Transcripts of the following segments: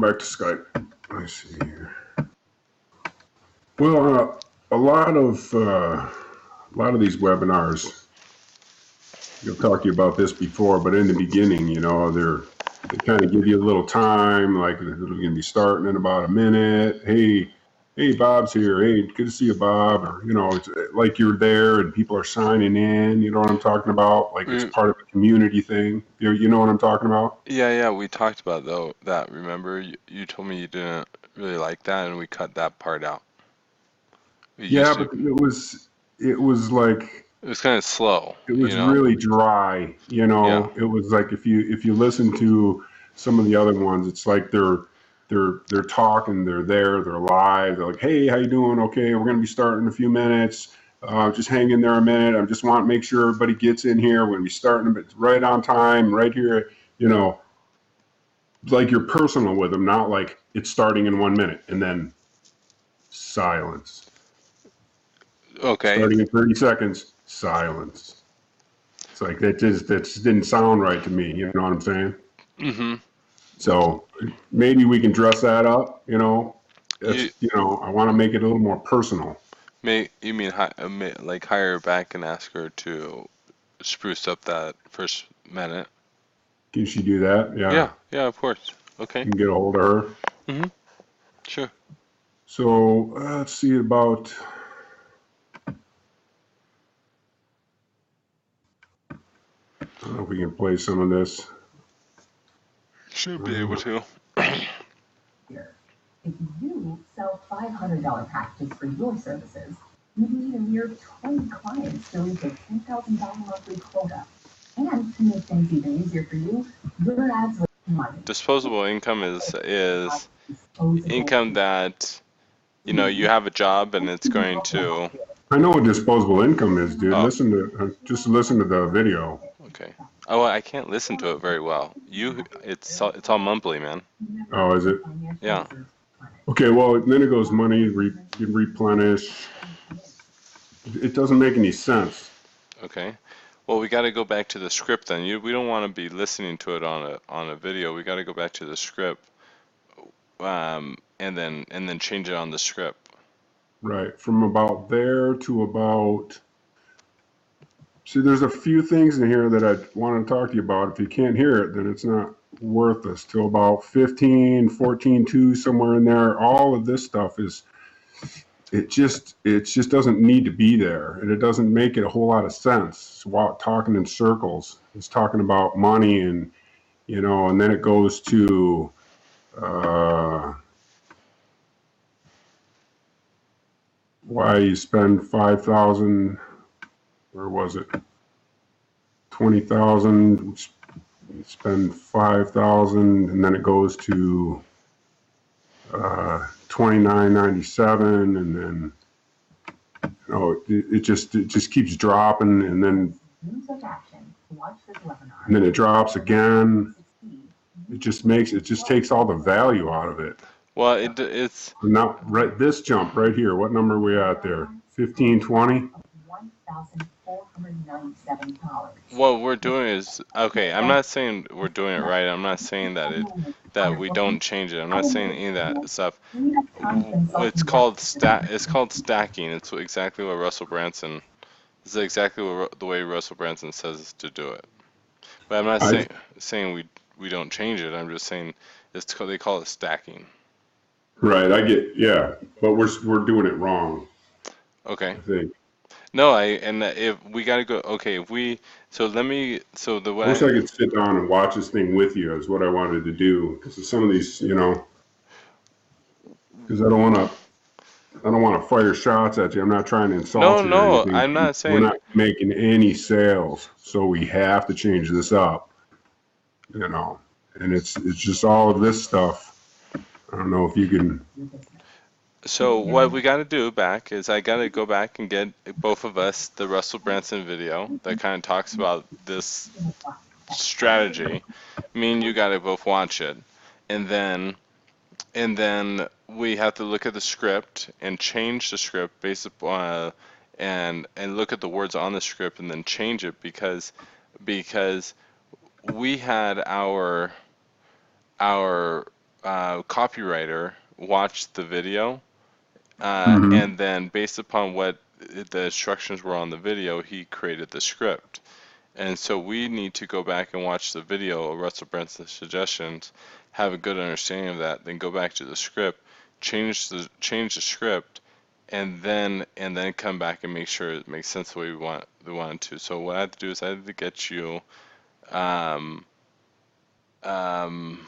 Welcome back to Skype. Let's see here. Well, a lot of these webinars, you'll talk to you about this before, but in the beginning, you know, they kind of give you a little time, like they're going to be starting in about a minute. Hey, Bob's here. Hey, good to see you, Bob. Or, you know, it's like you're there and people are signing in. You know what I'm talking about? Like it's part of a community thing. You know what I'm talking about? Yeah, we talked about that. Remember, you told me you didn't really like that, and we cut that part out. Yeah, but it was like It was kind of slow, it you was know? really dry. You Yeah. know, it was like if you listen to some of the other ones, it's like they're talking, they're there, they're live. They're like, hey, how you doing? Okay, we're gonna be starting in a few minutes. Just hang in there a minute. I just want to make sure everybody gets in here. We're gonna be starting right on time, right here. You know, like you're personal with them, not like it's starting in 1 minute and then silence. Okay. Starting in 30 seconds, silence. It's like that just didn't sound right to me. You know what I'm saying? Mm-hmm. So maybe we can dress that up. You know, You I want to make it a little more personal. you mean like hire her back and ask her to spruce up that first minute? Can she do that? Yeah, Yeah, of course. Okay. you can get a hold of her. Mm-hmm. Sure. So let's see about. I don't know if we can play some of this. Should be able to. If you sell $500 packages for your services, you need a mere 20 clients to reach a $10,000 monthly quota. And to make things even easier for you, your ads with money. Disposable income is income that you have a job and it's going to. I know what disposable income is, dude. Oh, Just listen to the video. okay. Oh, I can't listen to it very well. It's all mumbly, man. Oh, is it? Yeah. Okay, well, then it goes money, replenish. It doesn't make any sense. Okay. Well, we got to go back to the script then. We don't want to be listening to it on a video. We got to go back to the script, and then change it on the script. Right, from about there to about. See, there's a few things in here that I want to talk to you about. If you can't hear it, then it's not worth us. Till about 15, 14.2, somewhere in there. All of this stuff is. It just doesn't need to be there, and it doesn't make it a whole lot of sense. It's talking in circles. It's talking about money, and and then it goes to why you spend 5,000, or was it 20,000? Spend 5,000, and then it goes to 29.97, and then it just keeps dropping, and then it drops again. It just takes all the value out of it. Well, it's Now, right, this jump right here, what number are we at there? 1520? what we're doing is okay. I'm not saying we're doing it right. I'm not saying that we don't change it. I'm not saying any of that stuff. It's called stacking. It's exactly what Russell Branson. It's exactly the way Russell Branson says to do it. But I'm not saying we don't change it. I'm just saying they call it stacking. Right, yeah, but we're doing it wrong, Okay. I think. No, if we gotta go. Okay, if we so let me so the I wish I way. could sit down and watch this thing with you is what I wanted to do, because some of these, because I don't want to fire shots at you. I'm not trying to insult you or No, anything. I'm not We're saying. not making any sales, so we have to change this up, and it's just all of this stuff. I don't know if you can. So what we gotta do back is I gotta go back and get both of us the Russell Branson video that kind of talks about this strategy. Me and you gotta both watch it, and then we have to look at the script and change the script based upon and look at the words on the script and then change it because we had our copywriter watched the video, Mm-hmm. and then based upon what the instructions were on the video, he created the script. And so we need to go back and watch the video of Russell Brunson's suggestions, have a good understanding of that, then go back to the script, change the script, and then come back and make sure it makes sense the way we want it to. So what I have to do is I have to get you um, um,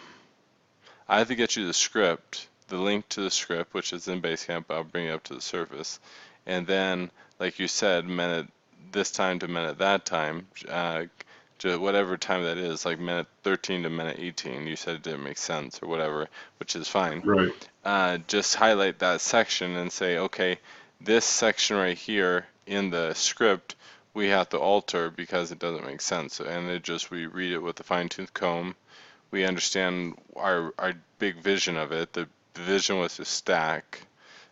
I have to get you the script, the link to the script, which is in Basecamp. I'll bring it up to the surface, and then, like you said, minute this time to minute that time, to whatever time that is, like minute 13 to minute 18. You said it didn't make sense or whatever, which is fine. Right. Just highlight that section and say, okay, this section right here in the script we have to alter because it doesn't make sense, and we read it with a fine-tooth comb. We understand our big vision of it. The vision was to stack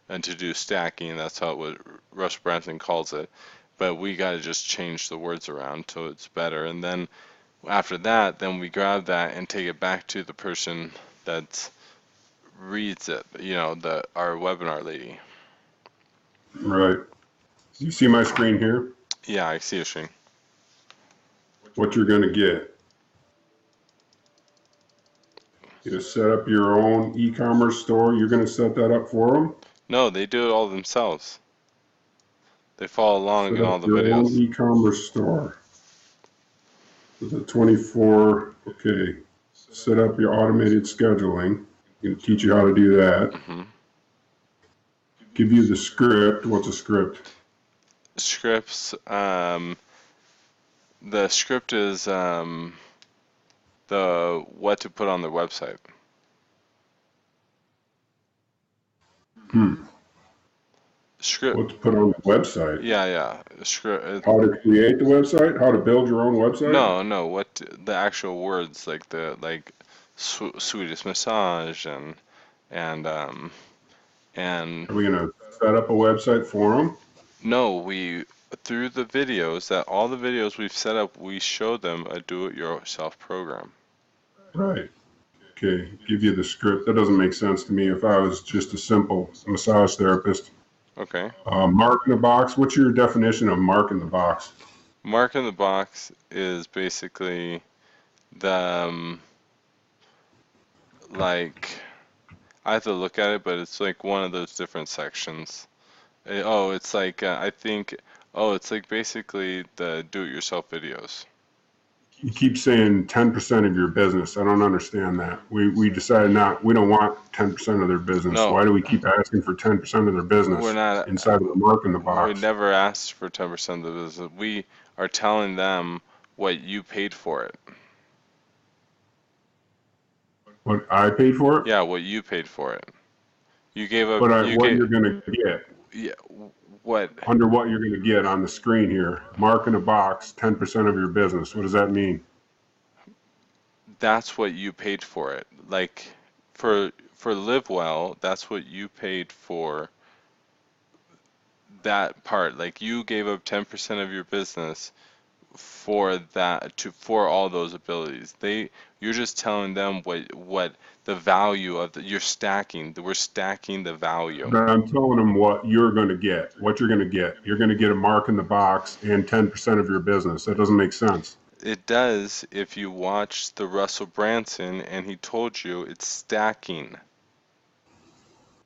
and to do stacking. That's what Russ Branson calls it. But we got to just change the words around so it's better. And then after that, then we grab that and take it back to the person that reads it. Our webinar lady. Right. You see my screen here? Yeah, I see a screen. What you're going to get. You set up your own e-commerce store. You're going to set that up for them? No, they do it all themselves. They follow along in all the Your own videos. e-commerce store. With a 24, okay. Set up your automated scheduling. Going to teach you how to do that. Mm-hmm. Give you the script. What's a script? Scripts. The script is the what to put on the website. Script. What to put on the website? Yeah. Script. How to create the website? How to build your own website? No. What the actual words like Swedish massage and Are we going to set up a website for them? No, we through the videos that all the videos we've set up, we show them a do-it-yourself program. Right. Okay. Give you the script. That doesn't make sense to me if I was just a simple massage therapist. Okay. Mark in the box. What's your definition of mark in the box? Mark in the box is basically the like I have to look at it, but it's like one of those different sections. It's like it's like basically the do-it-yourself videos. You keep saying 10% of your business. I don't understand that. We decided we don't want 10% of their business. No. Why do we keep asking for 10% of their business We're not inside of the mark in the box? We never asked for 10% of the business. We are telling them what you paid for it. What I paid for it? Yeah, what you paid for it. You gave up. But what you're going to get. Yeah. What? Under what you're going to get on the screen here. Mark in a box, 10% of your business. What does that mean? That's what you paid for it. Like for Live Well, that's what you paid for that part. Like you gave up 10% of your business for for all those abilities. You're just telling them what the value of you're stacking. We're stacking the value. But I'm telling them what you're going to get. What you're going to get. You're going to get a mark in the box and 10% of your business. That doesn't make sense. It does if you watch the Russell Branson and he told you it's stacking.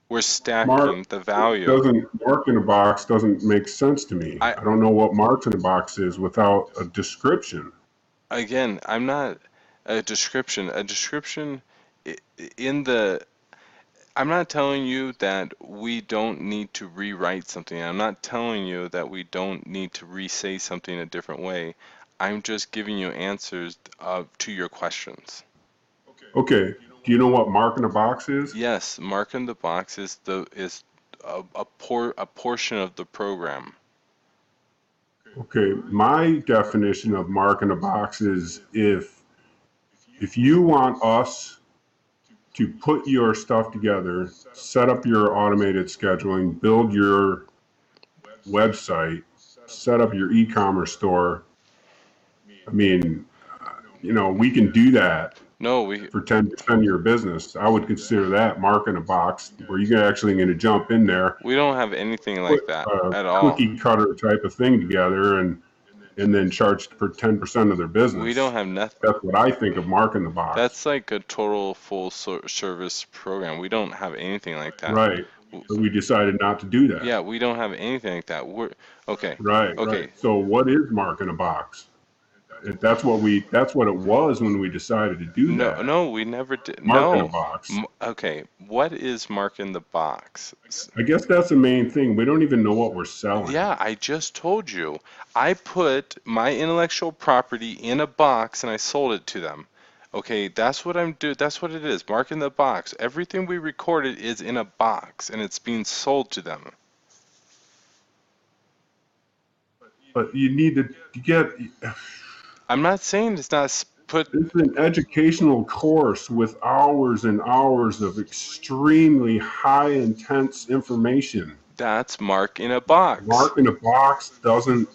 We're stacking the value. Mark in a box doesn't make sense to me. I don't know what marks in a box is without a description. Again, I'm not a description. A description I'm not telling you that we don't need to rewrite something. I'm not telling you that we don't need to re-say something a different way. I'm just giving you answers to your questions. Okay. Do you know what mark in the box is? Yes, mark in the box is a portion of the program. Okay, my definition of mark in the box is if you want us to put your stuff together, set up your automated scheduling, build your website, set up your e-commerce store, I mean, we can do that. No, we for 10% of your business. I would consider that mark in a box where you're actually going to jump in there, don't have anything put like that a at all. cookie cutter type of thing together and then charge for 10% of their We business. don't have nothing. That's what I think of mark in the box. That's like a total full service program. We don't have anything like that. Right. But we decided not to do that. Yeah, we don't have anything like that. We're okay. Right. Okay. Right. So what is mark in a box? That's what it was when we decided to do No, that. no, we never did. Mark in a No. box. Okay, what is mark in the box? I guess that's the main thing. We don't even know what we're selling. Yeah, I just told you. I put my intellectual property in a box and I sold it to them. Okay, that's what I'm doing. That's what it is. Mark in the box. Everything we recorded is in a box and it's being sold to them. But you need to get. I'm not saying it's not put. It's an educational course with hours and hours of extremely high intense information. That's mark in a box. Mark in a box doesn't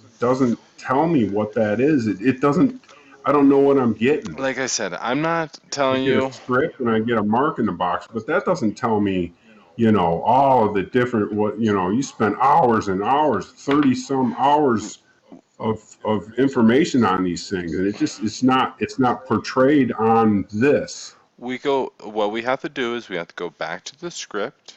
tell me what that is. It doesn't. I don't know what I'm getting. Like I said, I'm not I telling get you. a script and I get a mark in the box, but that doesn't tell me, all of the different you spend hours and hours, 30 some hours of information on these things, and it's not portrayed on this. What we have to do is we have to go back to the script.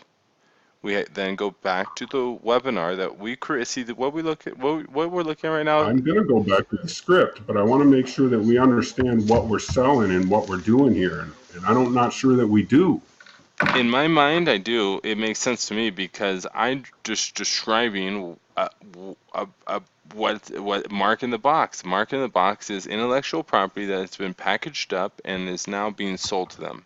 We then go back to the webinar that we create. See what we're looking at right now. I'm gonna go back to the script, but I want to make sure that we understand what we're selling and what we're doing here, and I'm not sure that we do. In my mind, I do. It makes sense to me because I'm just describing what mark in the box. Mark in the box is intellectual property that has been packaged up and is now being sold to them.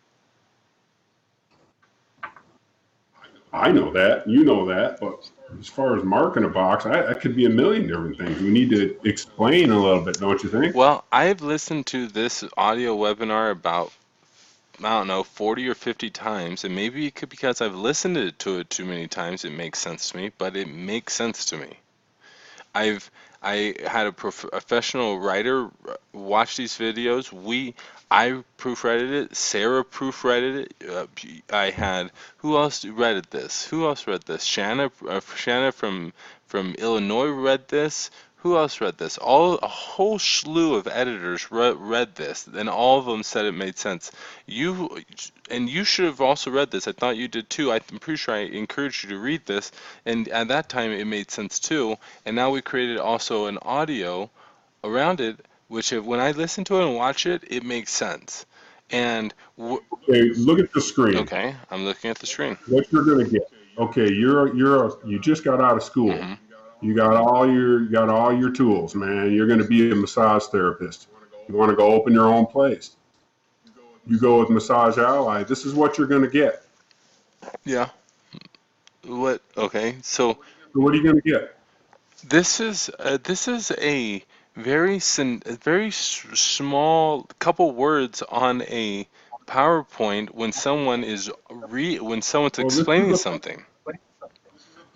I know that, you know that, but as far as mark in a box, that could be a million different things. We need to explain a little bit, don't you think? Well, I've listened to this audio webinar about, I don't know, 40 or 50 times, and maybe it could because I've listened to it too many times, it makes sense to me, but it makes sense to me. I had a professional writer watch these videos. I proofreaded it. Sarah proofreaded it. I had who else read this? Who else read this? Shanna from Illinois read this. Who else read this? A whole slew of editors read this, and all of them said it made sense. You should have also read this. I thought you did too. I'm pretty sure I encouraged you to read this, and at that time it made sense too. And now we created also an audio around it, which when I listen to it and watch it, it makes sense. And okay, look at the screen. Okay, I'm looking at the screen. What you're gonna get? Okay, you just got out of school. Mm-hmm. You got all your tools, man. You're going to be a massage therapist. You want to go open your own place. You go with Massage Ally. This is what you're going to get. Yeah. What? Okay. So what are you going to get? This is a very small couple words on a PowerPoint when someone's explaining something.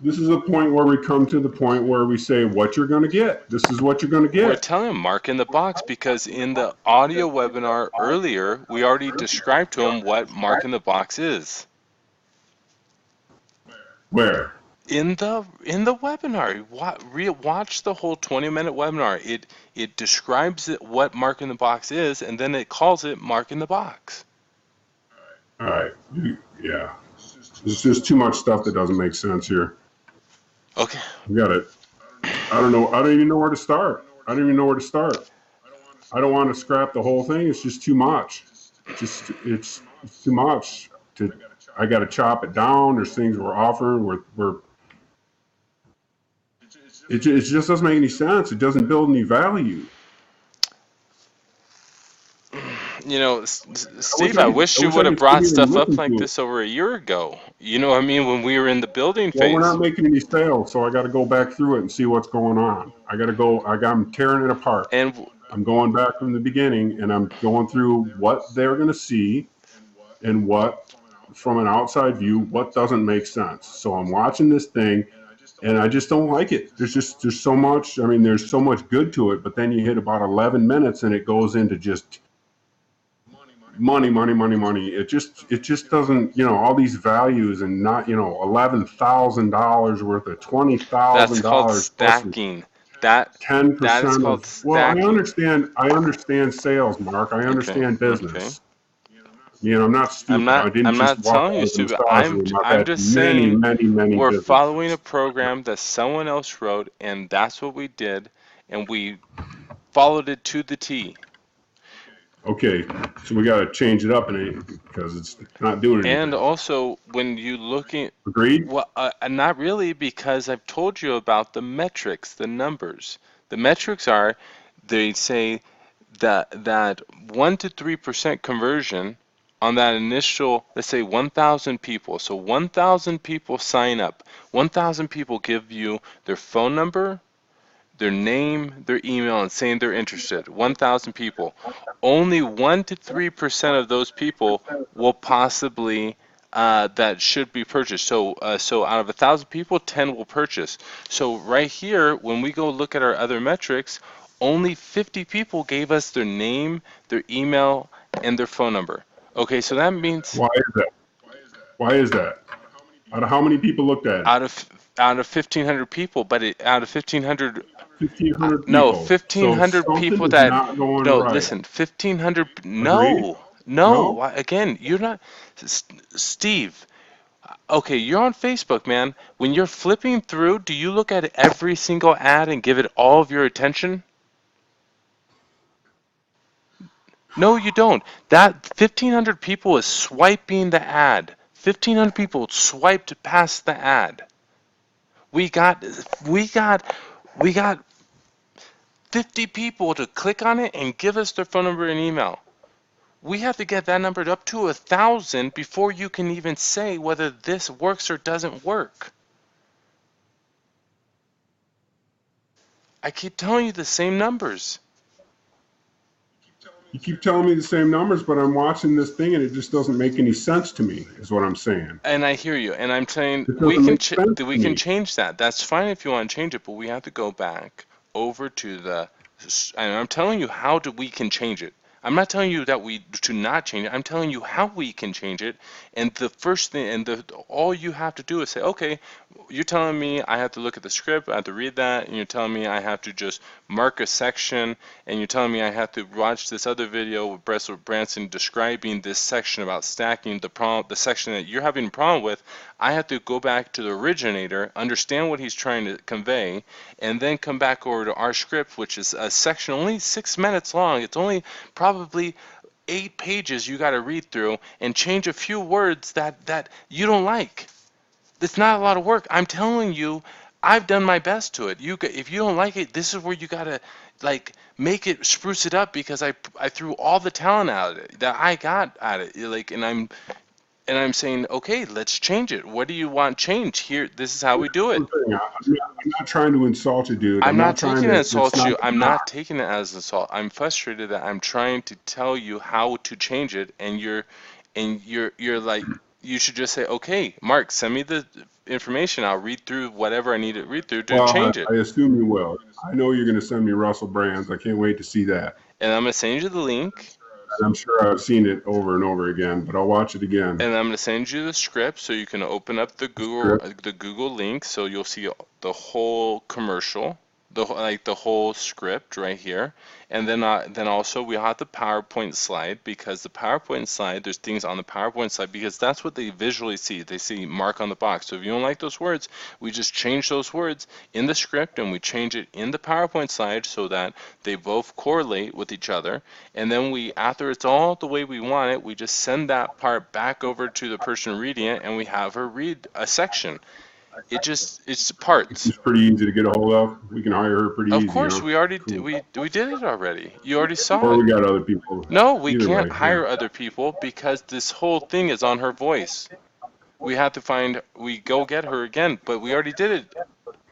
This is a point where we come to the point where we say what you're going to get. This is what you're going to get. We're telling them mark in the box because in the audio webinar earlier, we already described to them what mark in the box is. Where? In the webinar. Watch the whole 20-minute webinar. It describes what mark in the box is, and then it calls it mark in the box. All right. Yeah. There's just too much stuff that doesn't make sense here. Okay. We got it. I don't know. I don't even know where to start. I don't even know where to start. I don't want to scrap the whole thing. It's just too much. It's too much. I got to chop it down. There's things we're offering. It just doesn't make any sense. It doesn't build any value. You know, Steve, I wish you would have brought stuff up like this over a year ago. You know what I mean? When we were in the building phase. Well, we're not making any sales, so I got to go back through it and see what's going on. I'm tearing it apart. And I'm going back from the beginning, and I'm going through what they're going to see and what, from an outside view, what doesn't make sense. So I'm watching this thing, and I just don't like it. There's so much. I mean, there's so much good to it, but then you hit about 11 minutes, and it goes into just money. It just doesn't, all these values and not, $11,000 worth of That's called $20,000 plus stacking. That is 10% called of, well, stacking. I understand sales, Mark. I Okay. understand Okay. business. I'm not stupid. I didn't I'm just not walk telling out you of the stupid. massage room. I've I'm had just many, saying many, many we're following a businesses. program that someone else wrote, and that's what we did, and we followed it to the T. Okay, so we got to change it up because it's not doing And anything. also, when you looking, Agreed? well, not really, because I've told you about the metrics, the numbers. The metrics are, they say that 1 to 3% conversion on that initial, let's say 1,000 people. So 1,000 people sign up. 1,000 people give you their phone number, their name, their email, and saying they're interested. 1,000 people. Only 1 to 3% of those people will possibly that should be purchased. So out of 1,000 people, 10 will purchase. So right here, when we go look at our other metrics, only 50 people gave us their name, their email, and their phone number. Okay, so that means Why is that? Why is that? Out of how many people looked at it? out of 1,500 people, but out of 1,500. 1,500 No, people. So 1,500 something people is that, not going no, right. listen, 1,500, Agreed? no, no, No? again, you're not, Steve, okay, you're on Facebook, man. When you're flipping through, do you look at every single ad and give it all of your attention? No, you don't. That 1,500 people is swiping the ad. 1,500 people swiped past the ad. We got, we got, we got 50 people to click on it and give us their phone number and email. We have to get that number up to 1,000 before you can even say whether this works or doesn't work. I keep telling you the same numbers. You keep telling me the same numbers, but I'm watching this thing and it just doesn't make any sense to me, is what I'm saying. And I hear you. And I'm saying It doesn't make sense we to can me. change that. That's fine if you want to change it, but we have to go back over to the. And I'm telling you we can change it. I'm not telling you that we to not change it. I'm telling you how we can change it. And the first thing, all you have to do is say, okay, you're telling me I have to look at the script, I have to read that, and you're telling me I have to just mark a section, and you're telling me I have to watch this other video with Russell Brunson describing this section about stacking the section that you're having a problem with. I have to go back to the originator, understand what he's trying to convey, and then come back over to our script, which is a section only 6 minutes long. It's only probably 8 pages you got to read through and change a few words that you don't like. It's not a lot of work. I'm telling you, I've done my best to it. If you don't like it, this is where you gotta like make it, spruce it up, because I threw all the talent at it that I got at it. Like, and I'm saying, okay, let's change it. What do you want changed here? This is how we do it. I'm not trying to insult you, dude. I'm I'm not not trying taking it to, as it's insult not, you. I'm not taking it as insult. I'm frustrated that I'm trying to tell you how to change it, and you're like, you should just say, okay, Mark, send me the information. I'll read through whatever I need to read through to well, change it. I assume you will. I know you're going to send me Russell Brands. I can't wait to see that. And I'm gonna send you the link, And I'm sure I've seen it over and over again, but I'll watch it again. and I'm gonna send you the script so you can open up the Google link, so you'll see the whole commercial, the whole script right here. And then also we have the PowerPoint slide, because the PowerPoint slide, there's things on the PowerPoint slide, because that's what they visually see. They see mark on the box. So if you don't like those words, we just change those words in the script and we change it in the PowerPoint slide so that they both correlate with each other. And then after it's all the way we want it, we just send that part back over to the person reading it, and we have her read a section. It's parts. She's pretty easy to get a hold of. We can hire her pretty Of easy, course, huh? we already Cool. we did it already. You already saw Or it. we got other people. No, we Either can't way, yeah. hire other people because this whole thing is on her voice. We have to we go get her again, but we already did it.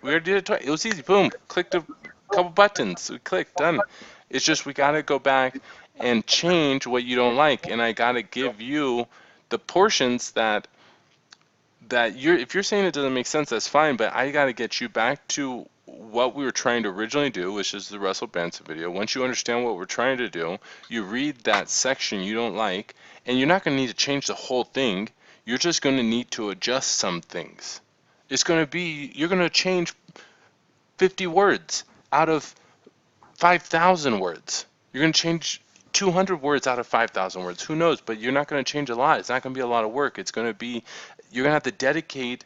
We already did it twice. It was easy. Boom. Clicked a couple buttons. We clicked. Done. It's just we got to go back and change what you don't like, and I got to give you the portions if you're saying it doesn't make sense, that's fine, but I got to get you back to what we were trying to originally do, which is the Russell Brunson video. Once you understand what we're trying to do, you read that section you don't like, and you're not going to need to change the whole thing. You're just going to need to adjust some things. It's going to be, you're going to change 50 words out of 5,000 words. You're going to change 200 words out of 5,000 words. Who knows? But you're not going to change a lot. It's not going to be a lot of work. It's going to be, you're going to have to dedicate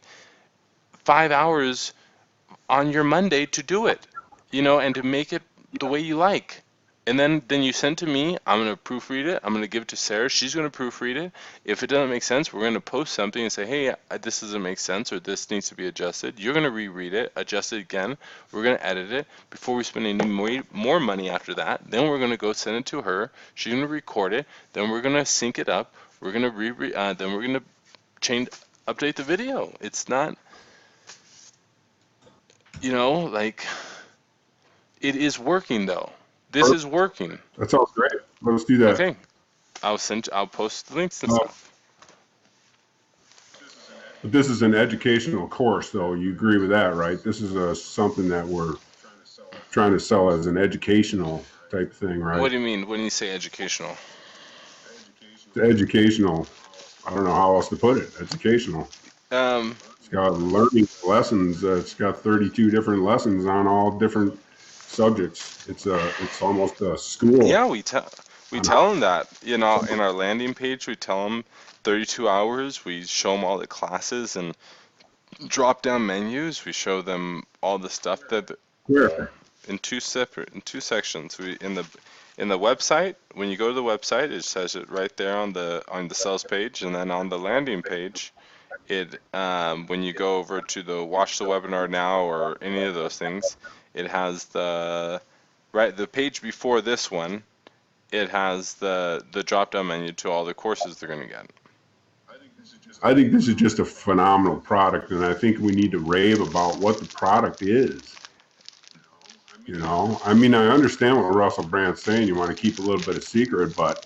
5 hours on your Monday to do it, and to make it the way you like. And then you send to me. I'm going to proofread it. I'm going to give it to Sarah. She's going to proofread it. If it doesn't make sense, we're going to post something and say, hey, this doesn't make sense, or this needs to be adjusted. You're going to reread it, adjust it again. We're going to edit it before we spend any more money after that. Then we're going to go send it to her. She's going to record it. Then we're going to sync it up. We're going to then we're going to update the video. It's not, like, it is working though. This is working. That sounds great. Let's do that. Okay. I'll post the links and Oh. stuff. But this is an educational course, though. You agree with that, right? This is something that we're trying to sell as an educational type thing, right? What do you mean when you say educational? It's educational. I don't know how else to put it. Educational. It's got learning lessons. It's got 32 different lessons on all different subjects. It's almost a school. Yeah, we tell them that, in our landing page. We tell them 32 hours. We show them all the classes and drop down menus. We show them all the stuff that Where? in two sections. We in the website. When you go to the website, it says it right there on the sales page, and then on the landing page, it when you go over to the watch the webinar now or any of those things, it has the page before this one. It has the drop down menu to all the courses they're going to get. I think this is just a phenomenal product, and I think we need to rave about what the product is. I mean, I understand what Russell Brand's saying. You want to keep a little bit of secret, but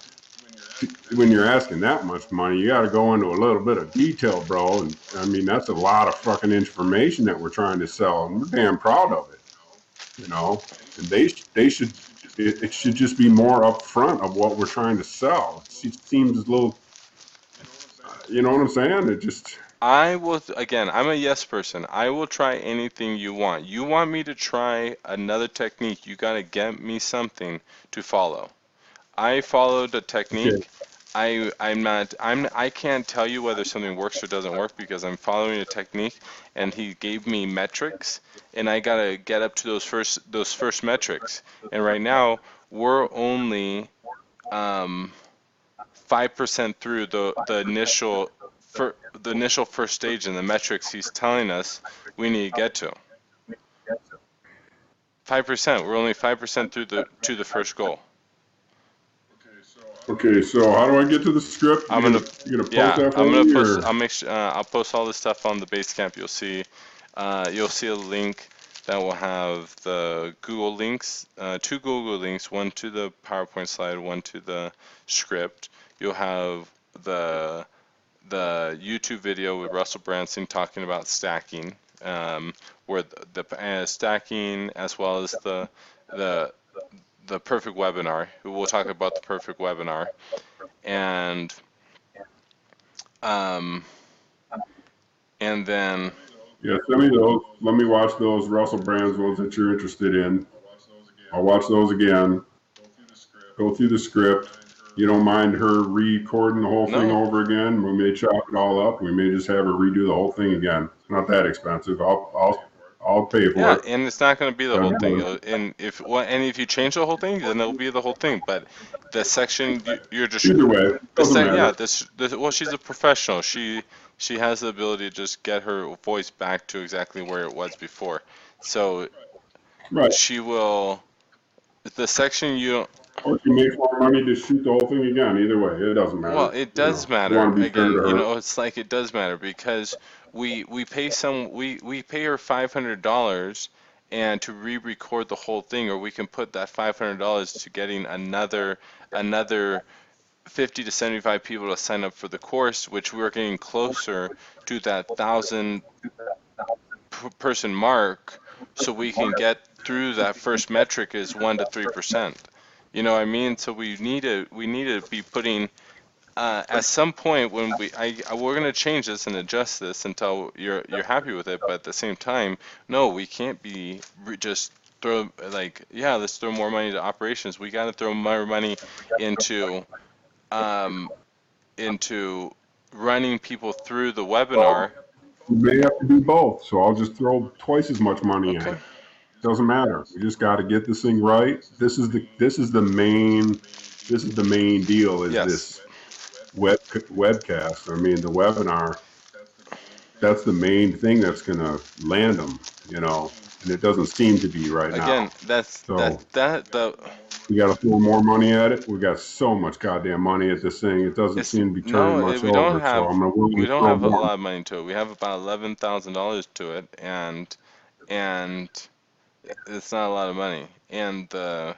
when you're asking that much money, you got to go into a little bit of detail, bro. And I mean, that's a lot of fucking information that we're trying to sell, and we're damn proud of it. And they should. It should just be more upfront of what we're trying to sell. It seems a little. You know what I'm saying? It just. I'm a yes person. I will try anything you want. You want me to try another technique, you got to get me something to follow. I followed a technique. Okay. I can't tell you whether something works or doesn't work because I'm following a technique, and he gave me metrics, and I got to get up to those first metrics. And right now we're only 5% through the initial first stage in the metrics he's telling us we need to get to. 5%. We're only 5% through to the first goal. Okay, so how do I get to the script? I'm gonna post that for me, post. or? I'll post all this stuff on the Basecamp. You'll see a link that will have the Google links, 2 Google links, one to the PowerPoint slide, one to the script. You'll have the YouTube video with Russell Brunson talking about stacking, where the stacking, as well as the perfect webinar. We'll talk about the perfect webinar, and then. Yeah, send me those. Let me watch those Russell Brand's ones that you're interested in. I'll watch those again. Go through the script. You don't mind her recording the whole thing over again? We may chop it all up. We may just have her redo the whole thing again. It's not that expensive. I'll pay for it. Yeah, and it's not going to be the whole thing. And if you change the whole thing, then it'll be the whole thing. But the section you're just either way. Well, she's a professional. She has the ability to just get her voice back to exactly where it was before. So she will. The section you don't. Or she makes more money to shoot the whole thing again. Either way, it doesn't matter. Well, it does matter. Again, it's like it does matter because we pay her $500 and to re-record the whole thing, or we can put that $500 to getting another 50 to 75 people to sign up for the course, which we're getting closer to that 1,000 person mark so we can get through that first metric is 1 to 3%. You know what I mean? So we need to be putting at some point when we're going to change this and adjust this until you're happy with it, but at the same time, no, we can't be just throw like, yeah, let's throw more money to operations. We got to throw more money into um, into running people through the webinar. We may have to do both, so I'll just throw twice as much money at Okay. it. Doesn't matter. We just got to get this thing right. This is the main deal. Is Yes. this webcast? I mean, the webinar. That's the main thing that's going to land them, you know. And it doesn't seem to be right now. Again, that's So the we got to throw more money at it. We got so much goddamn money at this thing. It doesn't it's seem to be turning no, much we over. don't have So I'm going to we don't throw have a more. lot of money to it. We have about $11,000 to it, and it's not a lot of money. And the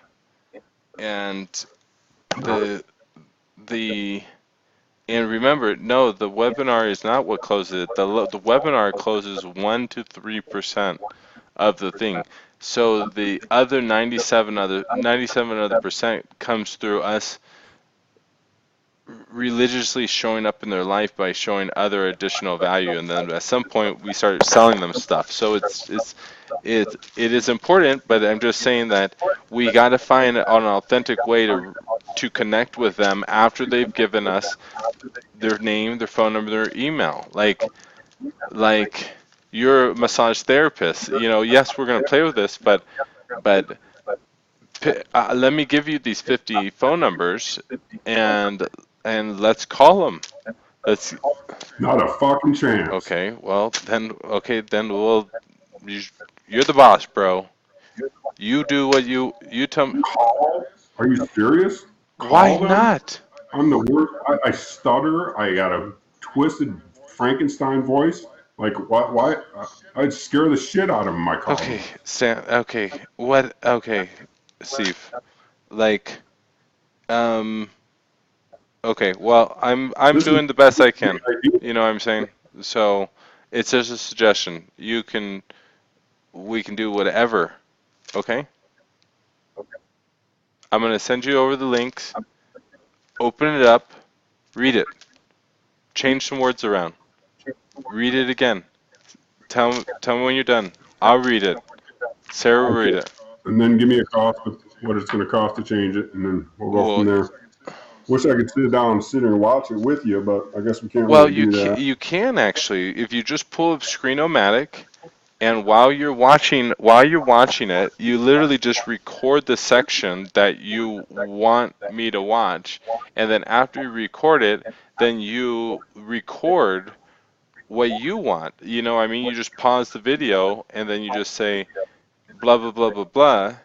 and remember, no, the webinar is not what closes it. The webinar closes 1 to 3% of the thing. So the other 97 other percent comes through us religiously showing up in their life by showing other additional value, and then at some point we start selling them stuff. So it is important, but I'm just saying that we got to find an authentic way to connect with them after they've given us their name, their phone number, their email. Like you're a massage therapist, you know, yes, we're going to play with this, but let me give you these 50 phone numbers and let's call them. Let's Not a fucking chance. Okay, well then we'll you're the boss, bro. You do what you tell me. Call? Are you serious? Why Call them? not? I'm the worst. I stutter. I got a twisted Frankenstein voice. Like, why? I'd scare the shit out of them. I call Okay, them. Sam. Okay, what? Okay, Steve. Like, um. Okay, well, I'm This is doing the best I the can. idea. You know what I'm saying? So, it's just a suggestion. We can do whatever. Okay? I'm gonna send you over the links. Open it up. Read it. Change some words around. Read it again. Tell me when you're done. I'll read it. Sarah will read Okay. it. And then give me a cost of what it's going to cost to change it, and then we'll go from Well, there. Wish I could sit down and sit here and watch it with you, but I guess we can't well, really do that. you can actually if you just pull up Screenomatic, and while you're watching it, you literally just record the section that you want me to watch, and then after you record it, then you record what you want. You know, I mean, you just pause the video and then you just say blah blah blah blah blah.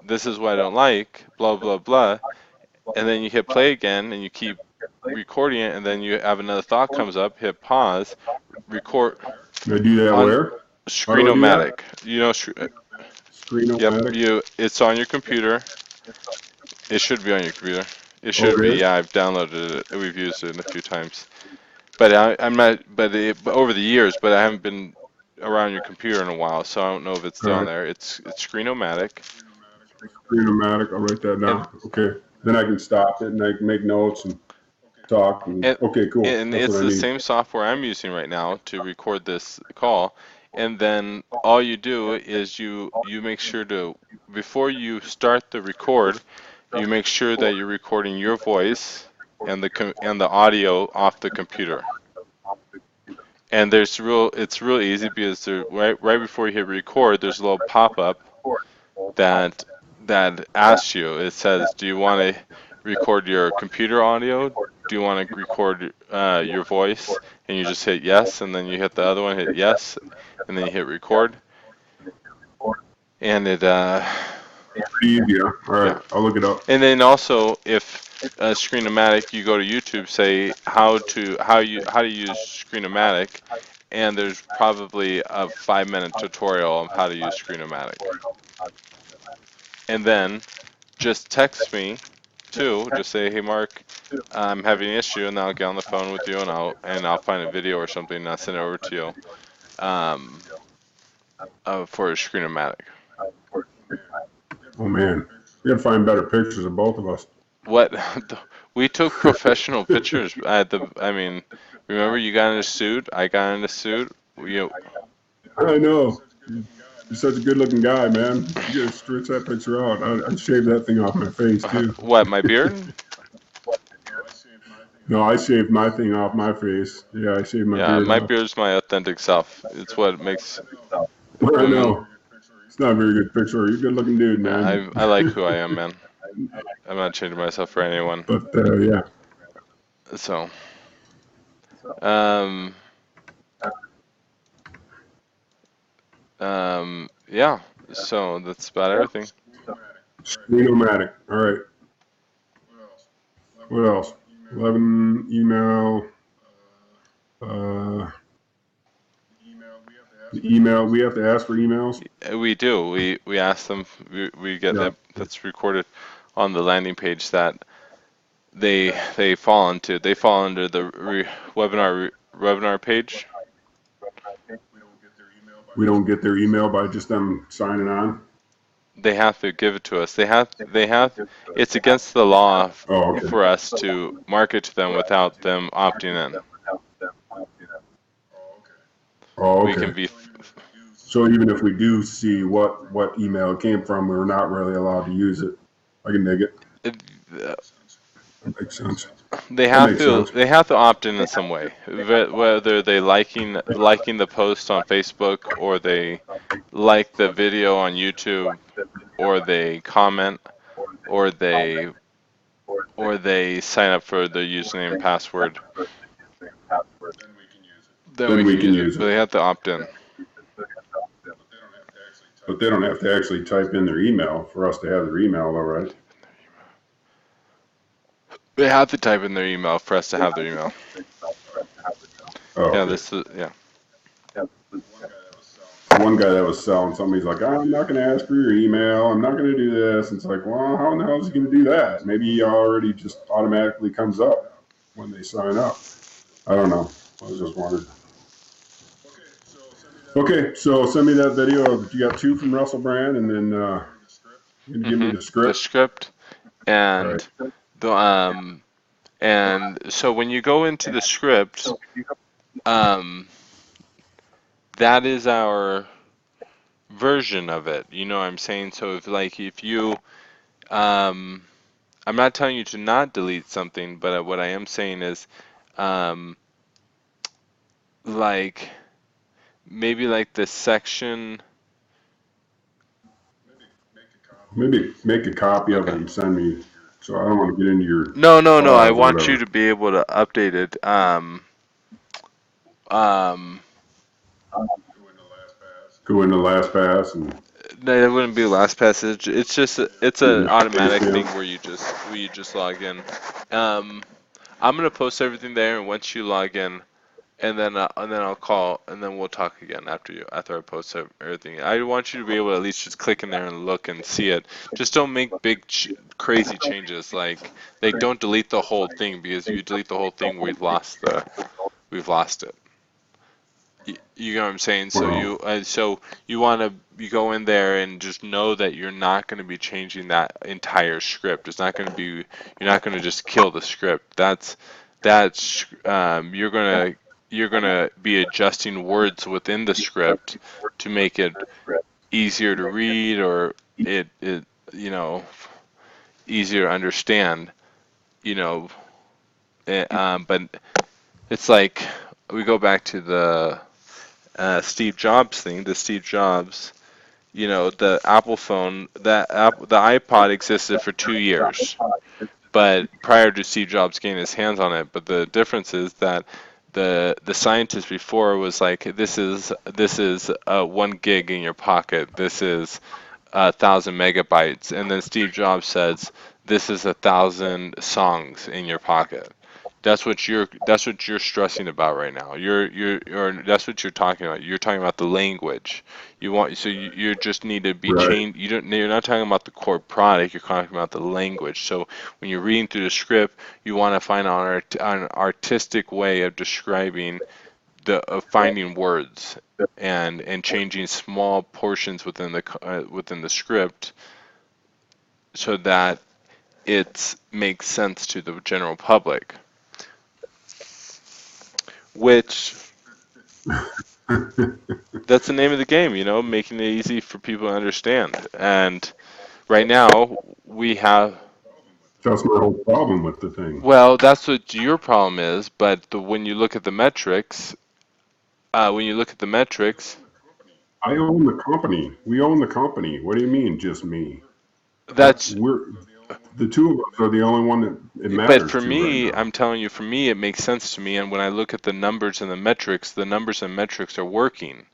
This is what I don't like. Blah blah blah, and then you hit play again and you keep recording it, and then you have another thought comes up. Hit pause. Record Can I do that on where? How do I do that? Screenomatic. You know, yep. Screenomatic? It's on your computer. It should be on your computer. It should be. Okay. Yeah, I've downloaded it. We've used it a few times. But I'm not. But over the years, but I haven't been around your computer in a while, so I don't know if it's still on Alright. there. It's Screenomatic. Screenomatic. I'll write that down. Okay. Then I can stop it and I can make notes and talk. And Okay, cool. and That's it's what I the need. same software I'm using right now to record this call. And then all you do is you make sure to, before you start the record, you make sure that you're recording your voice and the audio off the computer. And it's real easy because right before you hit record, there's a little pop-up that asks you. It says, do you want to record your computer audio? Do you want to record your voice? And you just hit yes, and then you hit the other one, hit yes, and then you hit record. And it Pretty easy, yeah. All right, yeah. I'll look it up. And then also, if Screenomatic, you go to YouTube, say how to use Screenomatic, and there's probably a 5-minute tutorial of how to use Screenomatic. And then just text me too. Just say, hey Mark, I'm having an issue, and then I'll get on the phone with you, and I'll find a video or something, and I'll send it over to you. for a Screenomatic. Oh man, we gotta find better pictures of both of us. What? We took professional pictures at the. I mean, remember you got in a suit. I got in a suit. You. I know. You're such a good-looking guy, man. You gotta stretch that picture out. I'd shave that thing off my face too. What? My beard? No, I shaved my thing off my face. Yeah, I shaved my Yeah, beard my off. beard's my authentic self. It's what makes I women. know. It's not a very good picture. You're a good-looking dude, man. I like who I am, man. I'm not changing myself for anyone. But yeah, So, um, yeah. So that's about everything. Screenomatic. All right. What else? 11 email. The email. We have to ask for emails. We do. We ask them. We get Yeah. that. That's recorded on the landing page that they fall into. They fall under the webinar page. We don't get their email by just them signing on. They have to give it to us. They have. It's against the law Oh, okay. for us to market to them without them opting in. Oh, We can okay. be. So even if we do see what email it came from, we're not really allowed to use it. I can dig it. That makes sense. They That have makes to. sense. They have to opt in some way. Whether they liking the post on Facebook, or they like the video on YouTube, or they comment, or they sign up for the username and password, then we Then we can can use it. use But it. they have to opt in. But they don't have to actually type in their email for us to have their email, though, right? They have to type in their email for us to have their email. Oh, Yeah, okay. this is yeah. One guy that was selling something, he's like, I'm not going to ask for your email. I'm not going to do this. And it's like, well, how in the hell is he going to do that? Maybe he already just automatically comes up when they sign up. I don't know. I was just wondering. Okay, so send me that video. You got 2 from Russell Brand, and then you can give me the The script. script All and right. the and so when you go into the script, that is our version of it. You know what I'm saying? So if you I'm not telling you to not delete something, but what I am saying is like maybe like the section. Maybe make a copy of it Okay. and send me. So I don't want to get into your No. I files or want you whatever. to be able to update it. Go into LastPass and No, it wouldn't be LastPass. It's just it's an maybe automatic thing Basecamp. where you just log in. I'm gonna post everything there, and once you log in, and then I'll call, and then we'll talk again after I post everything. I want you to be able to at least just click in there and look and see it. Just don't make big crazy changes. Like don't delete the whole thing, because if you delete the whole thing, we've lost it. You know what I'm saying? So Well, you want to go in there and just know that you're not going to be changing that entire script. It's not going to be You're not going to just kill the script. That's you're gonna be adjusting words within the script to make it easier to read, or it you know easier to understand. You know, but it's like we go back to the Steve Jobs thing. The Steve Jobs, the Apple phone, the iPod existed for 2 years, but prior to Steve Jobs getting his hands on it. But the difference is that the scientist before was like, this is 1 gig in your pocket. This is 1,000 megabytes, and then Steve Jobs says, this is 1,000 songs in your pocket. That's what you're stressing about right now. That's what you're talking about. You're talking about the language. You just need to be right. changed. You're not talking about the core product. You're talking about the language. So when you're reading through the script, you want to find an artistic way of describing finding words and changing small portions within the script so that it makes sense to the general public, which that's the name of the game, making it easy for people to understand. And right now we have, That's my whole problem with the thing. well, that's what your problem is, but when you look at the metrics, when you look at the metrics, I own the company. We own the company. What do you mean, just me? that's, We're the two of us are the only one that it but matters for to right me, now. I'm telling you, for me, it makes sense to me. And when I look at the numbers and the numbers and metrics are working.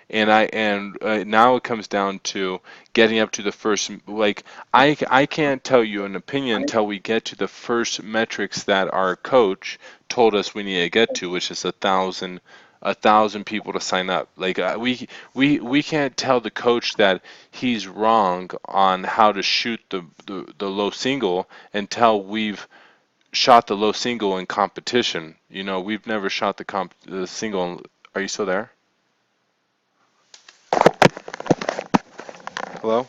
And now it comes down to getting up to the first, like, I can't tell you an opinion until we get to the first metrics that our coach told us we need to get to, which is 1,000 people to sign up. Like, we can't tell the coach that he's wrong on how to shoot the low single until we've shot the low single in competition. We've never shot the single. Are you still there? Hello?